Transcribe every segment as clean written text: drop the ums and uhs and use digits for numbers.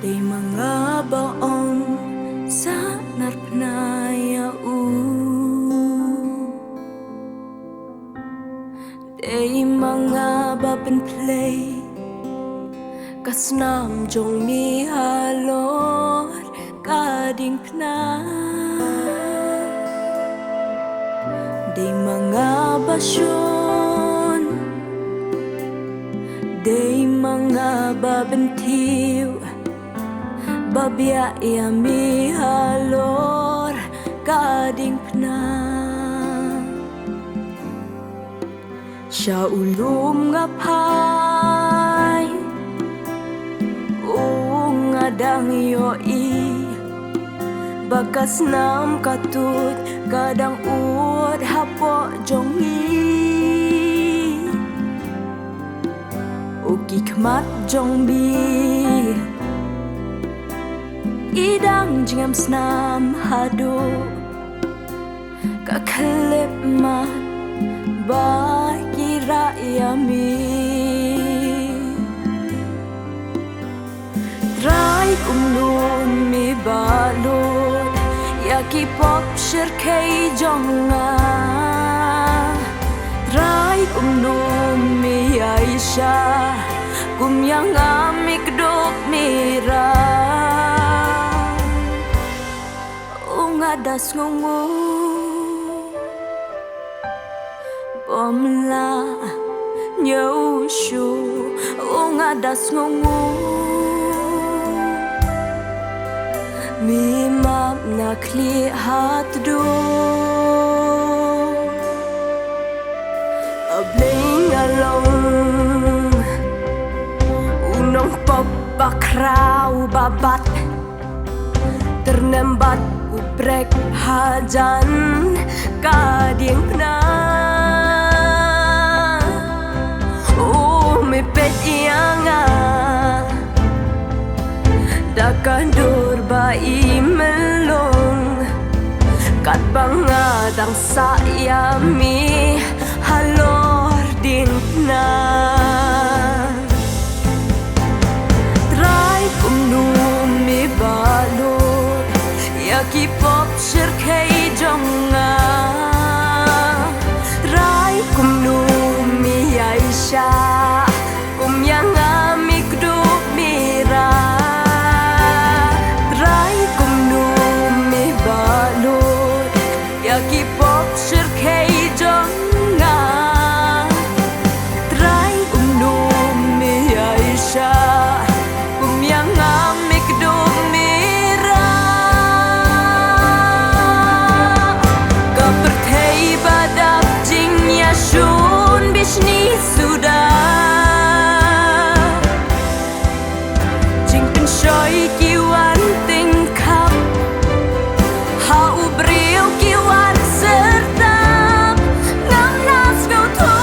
Di mga baong sa narpnayau, di mga bapenplay kasnam jong mi halor kading pna. Di mga basyon, di mga babentiu, babya mi halor kading pna. Siya ulum ngapay ngadang yoi, bakas nam katut kadang uot hapo jongi, uki kmat jongbi idang jingam snam hadu kakalip mat baki rayami. Rai kumlun mi balot yaki pop shirkei jonga. Rai kumlun mi Aisha kum yang amik dok mira. Ungadas ngungu pomla nyushu. Ungadas ngungu mi map na kli hat do abling along unong pop bakrau babat ternembat ubrek hajan kading pna. Mi pet ianga dakandur bai melong kat bangadang sayami halor din na. Try kumnum mi balot yaki pop shirkei jonga. Try kumnum mi Aisha kum yang amik duk mira. Yaki pop shirkei jonga. Try mi Aisha kum yang amik duk mira. Kapertei badap jing yashun bishni sudah jing penshoy kiwan tingkap ha ubriu kiwan sertap ngam nas ngau tho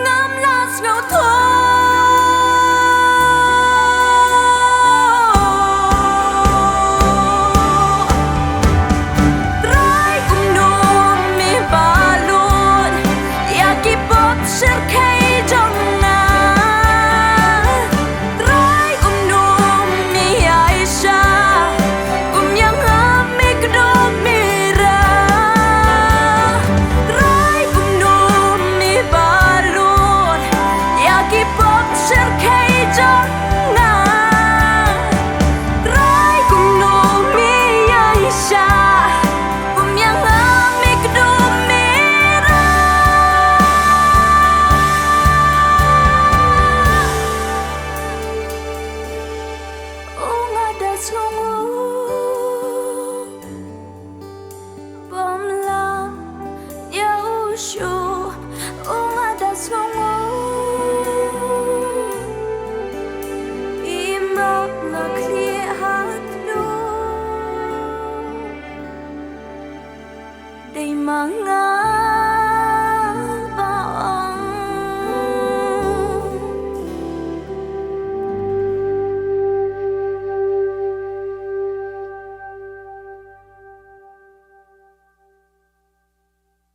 ngam nas ngau tho. Try kumnum mi balot yaki pop shirkei jonga. Sure.